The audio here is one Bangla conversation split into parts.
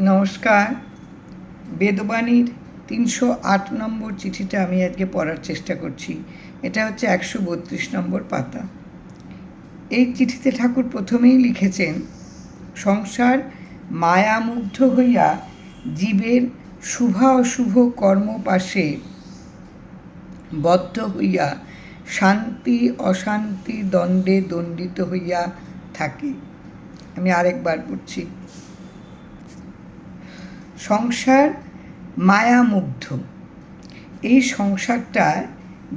নমস্কার। বেদবাণীর ৩০৮ নম্বর চিঠিটা আমি আজকে পড়ার চেষ্টা করছি। এটা হচ্ছে ১৩২ নম্বর পাতা। এই চিঠিতে ঠাকুর প্রথমেই লিখেছেন, সংসার মায়ামুগ্ধ হইয়া জীবের শুভা অশুভ কর্মপাশে বদ্ধ হইয়া শান্তি অশান্তি দ্বন্দ্বে দণ্ডিত হইয়া থাকে। আমি আরেকবার পড়ছি। সংসার মায়ামুগ্ধ। এই সংসারটা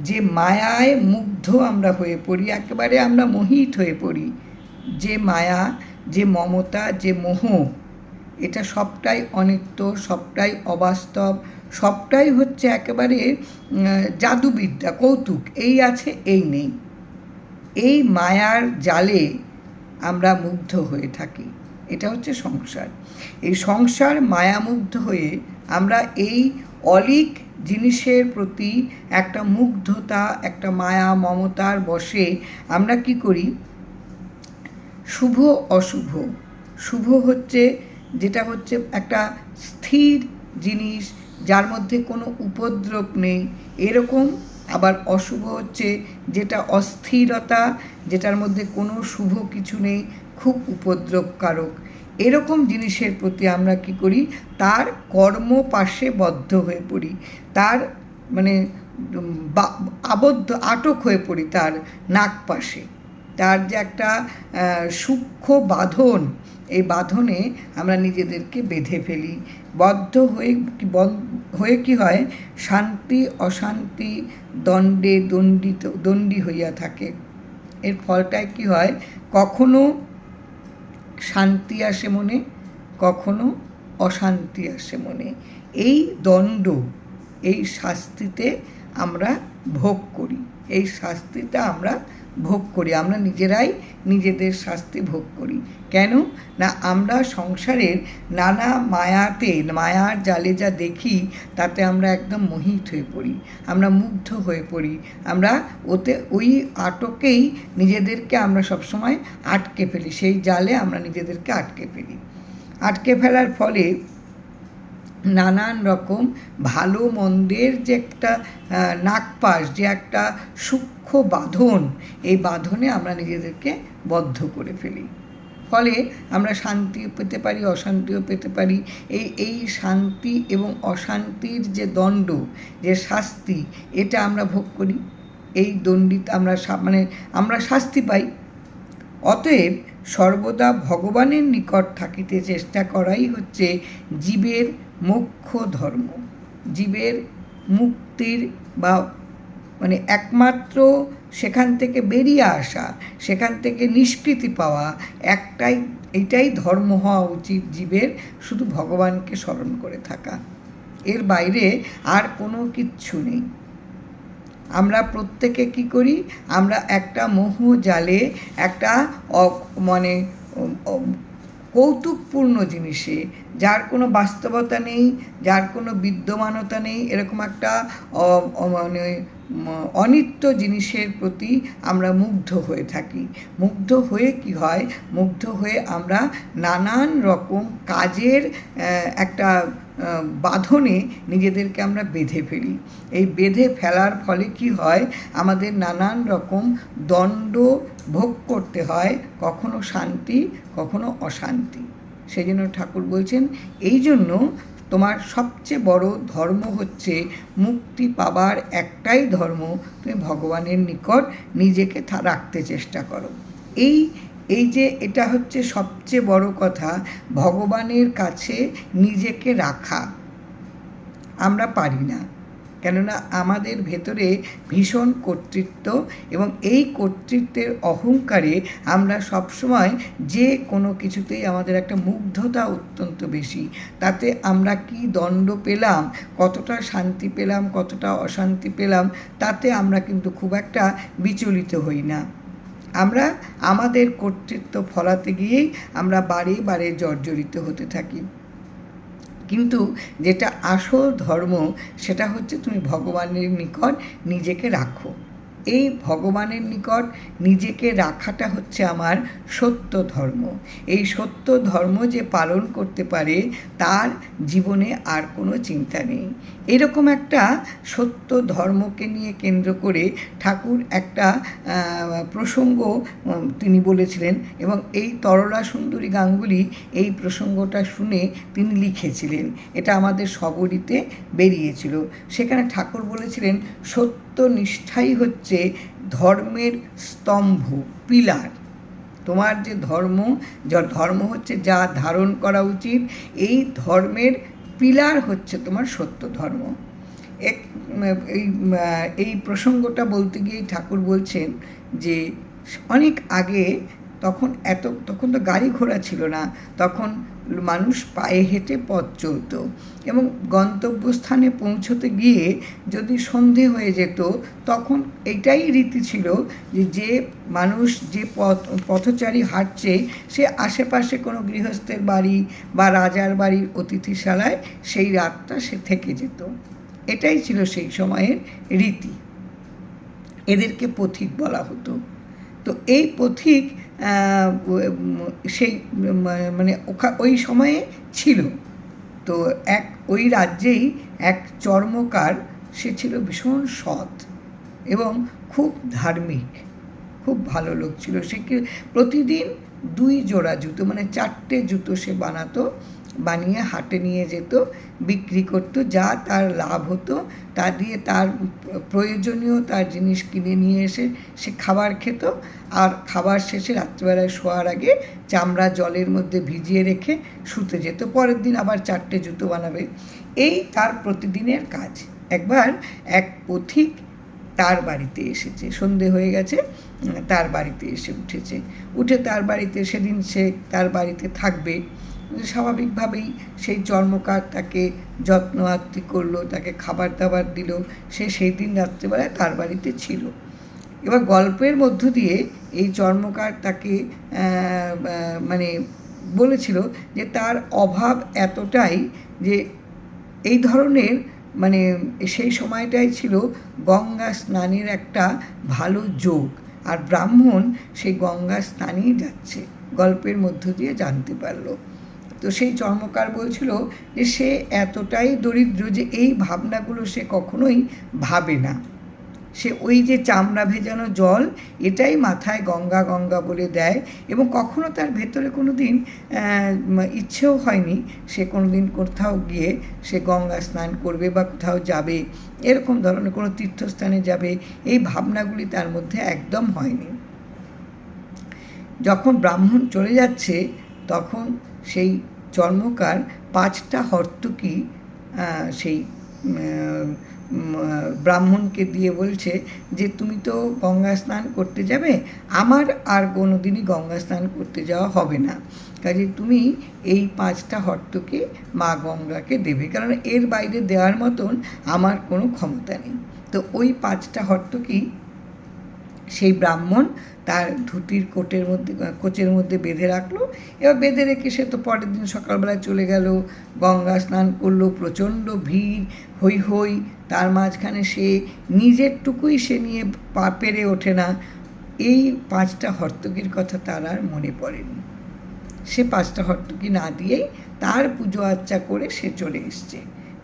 যে মায়ায় মুগ্ধ আমরা হয়ে পড়ি, একেবারে আমরা মোহিত হয়ে পড়ি। যে মায়া, যে মমতা, যে মোহ, এটা সবটাই অনিত্য, সবটাই অবাস্তব, সবটাই হচ্ছে একেবারে জাদুবিদ্যা, কৌতুক। এই আছে, এই নেই। এই মায়ার জালে আমরা মুগ্ধ হয়ে থাকি। এটা হচ্ছে সংসার। এই সংসার মায়ামুগ্ধ হয়ে আমরা এই অলীক জিনিসের প্রতি একটা মুগ্ধতা, একটা মায়া মমতার বশে আমরা কি করি, শুভ অশুভ, শুভ হচ্ছে যেটা হচ্ছে একটা স্থির জিনিস যার মধ্যে কোনো উপদ্রব নেই এরকম, আবার অশুভ হচ্ছে যেটা অস্থিরতা, যেটার মধ্যে কোনো শুভ কিছু নেই, খুব উপদ্রবকারক। এরকম জিনিসের প্রতি আমরা কি করি, তার কর্মপাশে বদ্ধ হয়ে পড়ি, তার মানে আবদ্ধ, আটক হয়ে পড়ি তার নাকপাশে। তার যে একটা সূক্ষ্ম বাঁধন, এই বাঁধনে আমরা নিজেদেরকে বেঁধে ফেলি। বদ্ধ হয়ে কি হয়, শান্তি অশান্তি দ্বন্দ্বে দণ্ডী হইয়া থাকে। এর ফলটায় কি হয়, কখনো শান্তি আসে মনে, কখনো অশান্তি আসে মনে। এই দণ্ড, এই শাস্তিতে আমরা ভোগ করি, এই শাস্তিটা আমরা ভোগ করি, আমরা নিজেরাই নিজেদের শাস্তি ভোগ করি। কেন না, আমরা সংসারের নানা মায়াতে, মায়ার জালে যা দেখি তাতে আমরা একদম মোহিত হয়ে পড়ি, আমরা মুগ্ধ হয়ে পড়ি, আমরা ওই আটকেই নিজেদেরকে আমরা সবসময় আটকে ফেলি, সেই জালে আমরা নিজেদেরকে আটকে ফেলি। আটকে ফেলার ফলে নানান রকম ভালো মন্দের যে একটা নাকপাশ, যে একটা সূক্ষ্ম বাঁধন, এই বাঁধনে আমরা নিজেদেরকে বদ্ধ করে ফেলি। ফলে আমরা শান্তিও পেতে পারি, অশান্তিও পেতে পারি। এই শান্তি এবং অশান্তির যে দণ্ড, যে শাস্তি, এটা আমরা ভোগ করি। এই দণ্ডিত আমরা শাস্তি পাই। অতএব সর্বদা ভগবানের নিকট থাকিতে চেষ্টা করাই হচ্ছে জীবের মুখ্য ধর্ম। জীবের মুক্তির বা একমাত্র সেখান থেকে বেরিয়ে আসা, সেখান থেকে নিষ্কৃতি পাওয়া, এটাই ধর্ম হওয়া উচিত জীবের, শুধু ভগবানকে স্মরণ করে থাকা। এর বাইরে আর কোনো কিচ্ছু নেই। আমরা প্রত্যেকে কি করি, আমরা একটা মোহ জালে, একটা কৌতুকপূর্ণ জিনিসে, যার কোনো বাস্তবতা নেই, যার কোনো বিদ্যমানতা নেই, এরকম একটা অনিত্য জিনিসের প্রতি আমরা মুগ্ধ হয়ে থাকি। মুগ্ধ হয়ে কি হয়, মুগ্ধ হয়ে আমরা নানান রকম কাজের একটা বাঁধনে নিজেদেরকে আমরা বেঁধে ফেলি। এই বেঁধে ফেলার ফলে কি হয়, আমাদের নানান রকম দণ্ড ভোগ করতে হয়, কখনো শান্তি, কখনো অশান্তি। সেই জন্য ঠাকুর বলছেন, এই জন্য তোমার সবচেয়ে বড় ধর্ম হচ্ছে মুক্তি পাবার একটাই ধর্ম, তুমি ভগবানের নিকট নিজেকে রাখতে চেষ্টা করো। এই যে এটা হচ্ছে সবচেয়ে বড় কথা, ভগবানের কাছে নিজেকে রাখা আমরা পারি না। কেননা আমাদের ভেতরে ভীষণ কর্তৃত্ব, এবং এই কর্তৃত্বের অহংকারে আমরা সবসময় যে কোনো কিছুতেই আমাদের একটা মুগ্ধতা অত্যন্ত বেশি। তাতে আমরা কি দণ্ড পেলাম, কতটা শান্তি পেলাম, কতটা অশান্তি পেলাম, তাতে আমরা কিন্তু খুব একটা বিচলিত হই না। আমরা আমাদের কর্তৃত্ব ফলাতে গিয়েই আমরা বারে বারে জর্জরিত হতে থাকি। কিন্তু যেটা আসল ধর্ম, সেটা হচ্ছে তুমি ভগবানের নিকট নিজেকে রাখো। এই ভগবানের নিকট নিজেকে রাখাটা হচ্ছে আমার সত্য ধর্ম। এই সত্য ধর্ম যে পালন করতে পারে তার জীবনে আর কোনো চিন্তা নেই। এরকম একটা সত্য ধর্মকে নিয়ে কেন্দ্র করে ঠাকুর একটা প্রসঙ্গ তিনি বলেছিলেন, এবং এই তরলা সুন্দরী গাঙ্গুলি এই প্রসঙ্গটা শুনে তিনি লিখেছিলেন। এটা আমাদের সবরীতে বেরিয়েছিল। সেখানে ঠাকুর বলেছিলেন, সত্যনিষ্ঠাই হচ্ছে ধর্মের স্তম্ভ, পিলার। তোমার যে ধর্ম হচ্ছে যা ধারণ করা উচিত, এই ধর্মের পিলার হচ্ছে তোমার সত্য ধর্ম। এই প্রসঙ্গটা বলতে গিয়েই ঠাকুর বলছেন যে অনেক আগে তখন তো গাড়ি ঘোড়া ছিল না, তখন মানুষ পায়ে হেঁটে পথ চলত, এবং গন্তব্যস্থানে পৌঁছতে গিয়ে যদি সন্ধে হয়ে যেত তখন এটাই রীতি ছিল যে মানুষ যে পথচারী হাঁটছে সে আশেপাশে কোনো গৃহস্থের বাড়ি বা রাজার বাড়ির অতিথিশালায় সেই রাতটা সে থেকে যেত। এটাই ছিল সেই সময়ের রীতি। এদেরকে পথিক বলা হতো। তো এই পথিক সেই ওই সময়ে ছিল। তো ওই রাজ্যেই এক চর্মকার, সে ছিল ভীষণ সৎ এবং খুব ধার্মিক, খুব ভালো লোক ছিল। সে প্রতিদিন 2 জোড়া জুতো, 4টে জুতো সে বানিয়ে হাটে নিয়ে যেত, বিক্রি করত। যা তার লাভ হতো তা দিয়ে তার প্রয়োজনীয় তার জিনিস কিনে নিয়ে এসে সে খাবার খেত, আর খাবার শেষে রাত্রিবেলায় শোয়ার আগে চামড়া জলের মধ্যে ভিজিয়ে রেখে শুতে যেত। পরের দিন আবার 4টে জুতো বানাবে। এই তার প্রতিদিনের কাজ। একবার এক পথিক তার বাড়িতে এসেছে, সন্ধে হয়ে গেছে, তার বাড়িতে এসে উঠে তার বাড়িতে সেদিন সে তার বাড়িতে থাকবে। স্বাভাবিকভাবেই সেই চর্মকার তাকে যত্ন আত্তি করলো, তাকে খাবার দাবার দিল। সে সেই দিন রাত্রিবেলায় তার বাড়িতে ছিল। এবার গল্পের মধ্য দিয়ে এই চর্মকার তাকে বলেছিল যে তার অভাব এতটাই যে এই ধরনের সেই সময়টাই ছিল গঙ্গা স্নানের একটা ভালো যোগ, আর ব্রাহ্মণ সেই গঙ্গা স্নানেই যাচ্ছে, গল্পের মধ্য দিয়ে জানতে পারলো। তো সেই চর্মকার বলছিল যে সে এতটাই দরিদ্র যে এই ভাবনাগুলো সে কখনোই ভাবে না। সে ওই যে চামড়া ভেজানো জল এটাই মাথায় গঙ্গা গঙ্গা বলে দেয়, এবং কখনো তার ভেতরে কোনো দিন ইচ্ছেও হয়নি সে কোনো দিন কোথাও গিয়ে সে গঙ্গা স্নান করবে বা কোথাও যাবে, এরকম ধরনের কোনো তীর্থস্থানে যাবে, এই ভাবনাগুলি তার মধ্যে একদম হয়নি। যখন ব্রাহ্মণ চলে যাচ্ছে তখন সেই চর্মকার 5টা হর্তুকি সেই ব্রাহ্মণকে দিয়ে বলছে যে তুমি তো গঙ্গা স্নান করতে যাবে, আমার আর কোনো দিনই গঙ্গা স্নান করতে যাওয়া হবে না, কাজে তুমি এই 5টা হর্তুকি মা গঙ্গাকে দেবে, কারণ এর বাইরে দেওয়ার মতন আমার কোনো ক্ষমতা নেই। তো ওই 5টা হর্তুকি সেই ব্রাহ্মণ তার ধুতির কোচের মধ্যে বেঁধে রাখলো। এবার বেঁধে রেখে সে তো পরের দিন সকালবেলায় চলে গেল, গঙ্গা স্নান করলো, প্রচণ্ড ভিড়, হই হই, তার মাঝখানে সে নিজেরটুকুই সে নিয়ে পেরে ওঠে না। এই 5টা হর্তুকির কথা তার আর মনে পড়েনি। সে 5টা হর্তুকি না দিয়েই তার পুজো আর্চা করে সে চলে এসছে।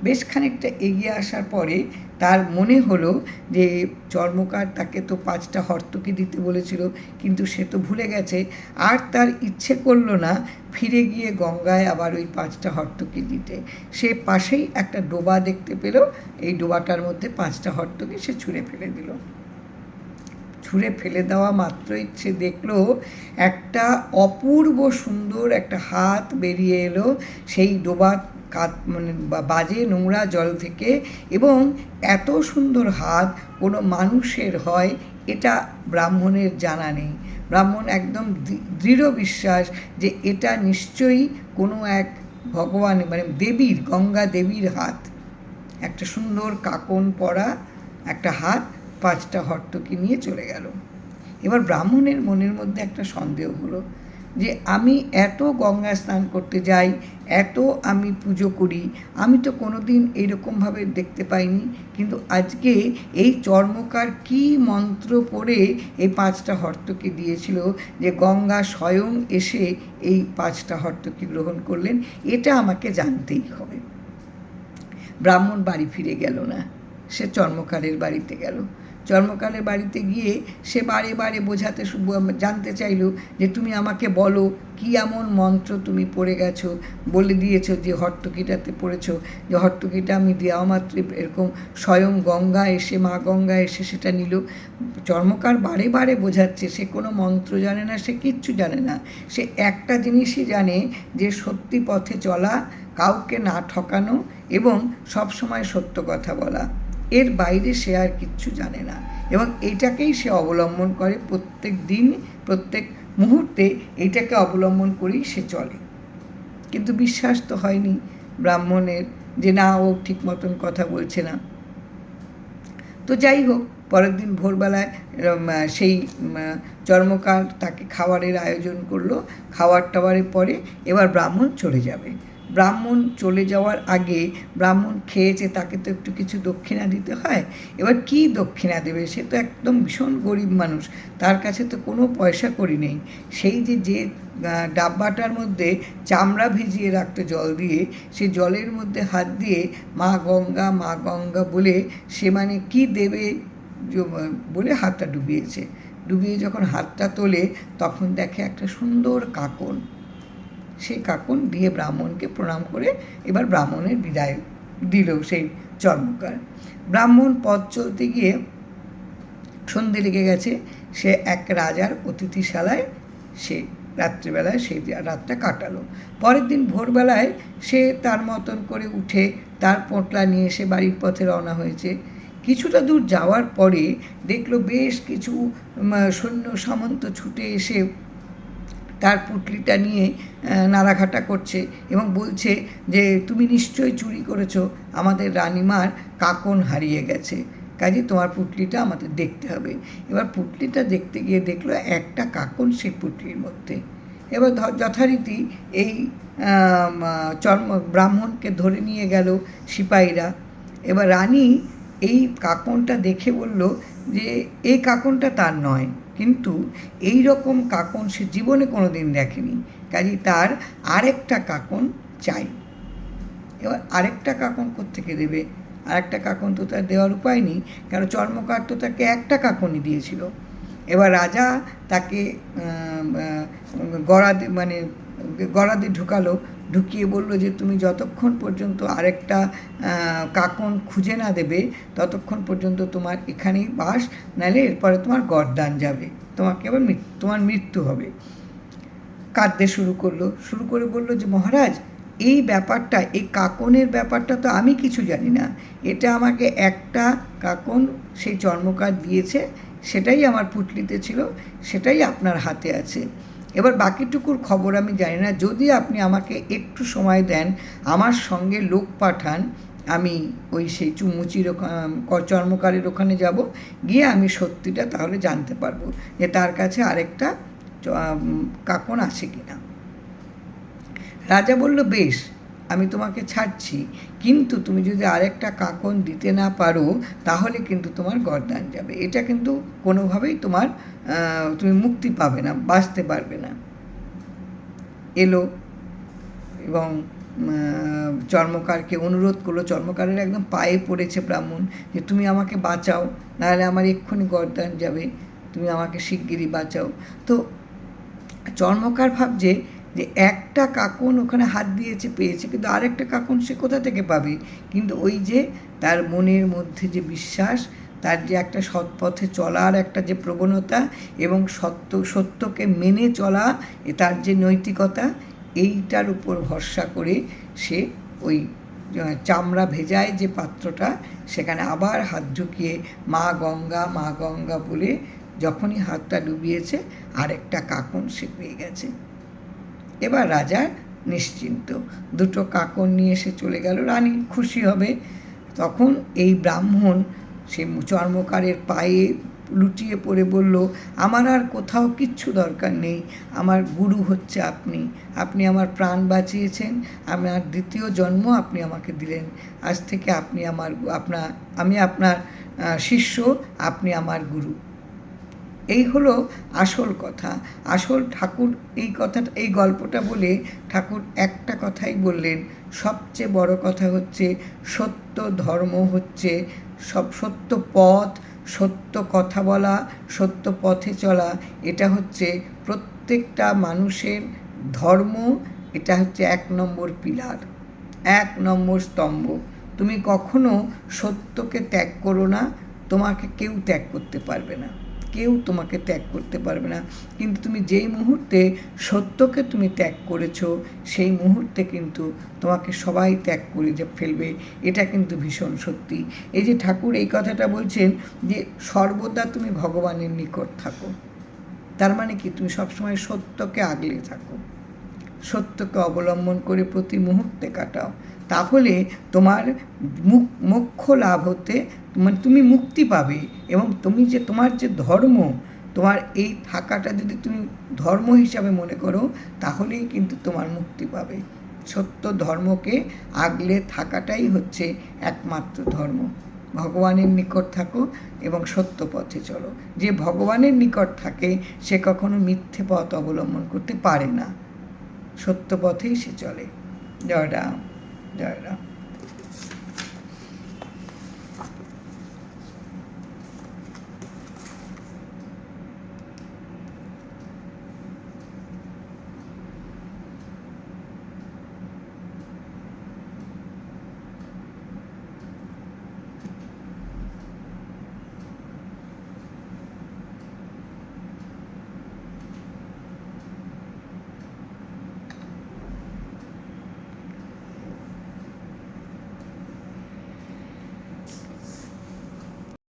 বেশ খানিকটা এগিয়ে আসার পরে তার মনে হলো যে চর্মকার তাকে তো 5টা হর্তুকি দিতে বলেছিল, কিন্তু সে তো ভুলে গেছে। আর তার ইচ্ছে করলো না ফিরে গিয়ে গঙ্গায় আবার ওই 5টা হর্তুকি দিতে। সে পাশেই একটা ডোবা দেখতে পেল, এই ডোবাটার মধ্যে 5টা হর্তুকি সে ছুঁড়ে ফেলে দিল। ছুঁড়ে ফেলে দেওয়া মাত্রই সে দেখলো একটা অপূর্ব সুন্দর একটা হাত বেরিয়ে এলো সেই ডোবা বাজে নোংরা জল থেকে, এবং এত সুন্দর হাত কোনো মানুষের হয় এটা ব্রাহ্মণের জানা নেই। ব্রাহ্মণ একদম দৃঢ় বিশ্বাস যে এটা নিশ্চয়ই কোনো এক ভগবান দেবীর, গঙ্গা দেবীর হাত। একটা সুন্দর কাকন পরা একটা হাত 5টা হর্তুকি নিয়ে চলে গেল। এবার ব্রাহ্মণের মনের মধ্যে একটা সন্দেহ হলো যে আমি এত গঙ্গা স্নান করতে যাই, এত আমি পুজো করি, আমি তো কোনো দিন এইরকমভাবে দেখতে পাইনি, কিন্তু আজকে এই চর্মকার কি মন্ত্র পড়ে এই 5টা হর্তকি দিয়েছিল যে গঙ্গা স্বয়ং এসে এই 5টা হর্তকি গ্রহণ করলেন, এটা আমাকে জানতেই হবে। ব্রাহ্মণ বাড়ি ফিরে গেল না, সে চর্মকারের বাড়িতে গেল। চর্মকারের বাড়িতে গিয়ে সে বারে বারে বোঝাতে জানতে চাইল যে তুমি আমাকে বলো কি এমন মন্ত্র তুমি পড়ে গেছো, বলে দিয়েছো যে হর্তকিটাতে পড়েছো, যে হর্তকিটা আমি দেওয়া মাত্র এরকম স্বয়ং গঙ্গা এসে, মা গঙ্গা এসে সেটা নিল। চর্মকার বারে বারে বোঝাচ্ছে সে কোনো মন্ত্র জানে না, সে কিচ্ছু জানে না, সে একটা জিনিসই জানে যে সত্যি পথে চলা, কাউকে না ঠকানো এবং সবসময় সত্য কথা বলা, এর বাইরে সে আর কিচ্ছু জানে না। এবং এইটাকেই সে অবলম্বন করে প্রত্যেক দিন, প্রত্যেক মুহূর্তে এইটাকে অবলম্বন করেই সে চলে। কিন্তু বিশ্বাস তো হয়নি ব্রাহ্মণের যে না, ও ঠিক মতন কথা বলছে না। তো যাই হোক, পরের দিন ভোরবেলায় সেই চর্মকার তাকে খাবারের আয়োজন করলো। খাবার টাবারের পরে এবার ব্রাহ্মণ চলে যাবে। ব্রাহ্মণ চলে যাওয়ার আগে ব্রাহ্মণ খেয়েছে, তাকে তো একটু কিছু দক্ষিণা দিতে হয়। এবার কি দক্ষিণা দেবে, সে তো একদম ভীষণ গরিব মানুষ, তার কাছে তো কোনো পয়সা কড়ি নেই। সেই যে ডাব্বাটার মধ্যে চামড়া ভিজিয়ে রাখতো জল দিয়ে, সে জলের মধ্যে হাত দিয়ে মা গঙ্গা মা গঙ্গা বলে সে মানে কি দেবে বলে হাতটা ডুবিয়েছে। ডুবিয়ে যখন হাতটা তোলে তখন দেখে একটা সুন্দর কাকন। সেই কাকন দিয়ে ব্রাহ্মণকে প্রণাম করে এবার ব্রাহ্মণের বিদায় দিল সেই চর্মকার। ব্রাহ্মণ পথ চলতে গিয়ে সন্ধে লেগে গেছে, সে এক রাজার অতিথিশালায় সে রাত্রিবেলায় সেই রাতটা কাটালো। পরের দিন ভোরবেলায় সে তার মতন করে উঠে তার পোঁটলা নিয়ে সে বাড়ির পথে রওনা হয়েছে। কিছুটা দূর যাওয়ার পরে দেখলো বেশ কিছু সৈন্য সামন্ত ছুটে এসে তার পুটলিটা নিয়ে নাড়াঘাটা করছে এবং বলছে যে তুমি নিশ্চয়ই চুরি করেছো, আমাদের রানীমার কাকন হারিয়ে গেছে, কাজে তোমার পুটলিটা আমাদের দেখতে হবে। এবার পুটলিটা দেখতে গিয়ে দেখলো একটা কাকন সেই পুটলির মধ্যে। এবার যথারীতি এই ব্রাহ্মণকে ধরে নিয়ে গেল সিপাহীরা। এবার রানী এই কাকনটা দেখে বলল যে এই কাকনটা তার নয়, কিন্তু এই রকম কাকন সে জীবনে কোনো দিন দেখেনি, কাজেই তার আরেকটা কাকন চাই। এবার আরেকটা কাকন কোত্থেকে দেবে, আরেকটা কাকন তো তার দেওয়ার উপায় নেই, কারণ চর্মকার তো তাকে একটা কাকনই দিয়েছিল। এবার রাজা তাকে গড়াতে ঢুকালো, ঢুকিয়ে বলল যে তুমি যতক্ষণ পর্যন্ত আরেকটা কাকন খুঁজে না দেবে ততক্ষণ পর্যন্ত তোমার এখানেই বাস, নাহলে এরপরে তোমার গরদান যাবে, তোমাকে আবার তোমার মৃত্যু হবে। কাঁদতে শুরু করে বলল যে মহারাজ, এই ব্যাপারটা, এই কাকনের ব্যাপারটা তো আমি কিছু জানি না, এটা আমাকে একটা কাকন সেই চর্মকার দিয়েছে, সেটাই আমার পুটলিতে ছিল, সেটাই আপনার হাতে আছে। এবার বাকিটুকুর খবর আমি জানি না, যদি আপনি আমাকে একটু সময় দেন, আমার সঙ্গে লোক পাঠান, আমি ওই সেই চুমুচির চর্মকারের ওখানে যাব, গিয়ে আমি সত্যিটা তাহলে জানতে পারবো যে তার কাছে আরেকটা কাকন আছে কিনা। রাজা বলল বেশ, আমি তোমাকে ছাড়ছি, কিন্তু তুমি যদি আরেকটা কাকন দিতে না পারো তাহলে কিন্তু তোমার গরদান যাবে, এটা কিন্তু কোনোভাবেই তুমি মুক্তি পাবে না, বাঁচতে পারবে না। এলো এবং চর্মকারকে অনুরোধ করলো, চর্মকারের একদম পায়ে পড়েছে ব্রাহ্মণ যে তুমি আমাকে বাঁচাও, নাহলে আমার এক্ষুনি গরদান যাবে, তুমি আমাকে শিগগিরই বাঁচাও। তো চর্মকার ভাবছে যে একটা কাকন ওখানে হাত দিয়েছে, পেয়েছে, কিন্তু আরেকটা কাকন সে কোথা থেকে পাবে। কিন্তু ওই যে তার মনের মধ্যে যে বিশ্বাস, তার যে একটা সৎ পথে চলার একটা যে প্রবণতা এবং সত্যকে মেনে চলা, তার যে নৈতিকতা, এইটার উপর ভরসা করে সে ওই চামড়া ভেজায় যে পাত্রটা, সেখানে আবার হাত ঢুকিয়ে মা গঙ্গা বলে যখনই হাতটা ডুবিয়েছে আরেকটা কাকন সে পেয়ে গেছে। এবার রাজা নিশ্চিন্ত, দুটো কাকন নিয়ে সে চলে গেল, রানী খুশি হবে। তখন এই ব্রাহ্মণ সে চর্মকারের পায়ে লুটিয়ে পড়ে বলল, আমার আর কোথাও কিচ্ছু দরকার নেই, আমার গুরু হচ্ছে আপনি। আপনি আমার প্রাণ বাঁচিয়েছেন, আমার দ্বিতীয় জন্ম আপনি আমাকে দিলেন। আজ থেকে আপনি আমি আপনার শিষ্য, আপনি আমার গুরু। এই হলো আসল কথা। আসল ঠাকুর এই গল্পটা বলে ঠাকুর একটা কথাই বললেন, সবচেয়ে বড় কথা হচ্ছে সত্য ধর্ম হচ্ছে সত্য পথ, সত্য কথা বলা, সত্য পথে চলা। এটা হচ্ছে প্রত্যেকটা মানুষের ধর্ম। এটা হচ্ছে 1 নম্বর পিলার, 1 নম্বর স্তম্ভ। তুমি কখনো সত্যকে ত্যাগ করো না, তোমাকে কেউ ত্যাগ করতে পারবে না, কেউ তোমাকে ত্যাগ করতে পারবে না। কিন্তু তুমি যেই মুহূর্তে সত্যকে তুমি ত্যাগ করেছো, সেই মুহূর্তে কিন্তু তোমাকে সবাই ত্যাগ করে ফেলবে। এটা কিন্তু ভীষণ সত্যি। এই যে ঠাকুর এই কথাটা বলছেন যে সর্বদা তুমি ভগবানের নিকট থাকো, তার মানে কি তুমি সবসময় সত্যকে আগলে থাকো, সত্যকে অবলম্বন করে প্রতি মুহূর্তে কাটাও। তাহলে তোমার মোক্ষ লাভ হতে তুমি মুক্তি পাবে। এবং তোমার যে ধর্ম, তোমার এই থাকাটা যদি তুমি ধর্ম হিসাবে মনে করো, তাহলেই কিন্তু তোমার মুক্তি পাবে। সত্য ধর্মকে আগলে থাকাটাই হচ্ছে একমাত্র ধর্ম। ভগবানের নিকট থাকো এবং সত্য পথে চলো। যে ভগবানের নিকট থাকে সে কখনো মিথ্যে পথ অবলম্বন করতে পারে না, সত্য পথেই সে চলে। জয় রাম, জয় রাম।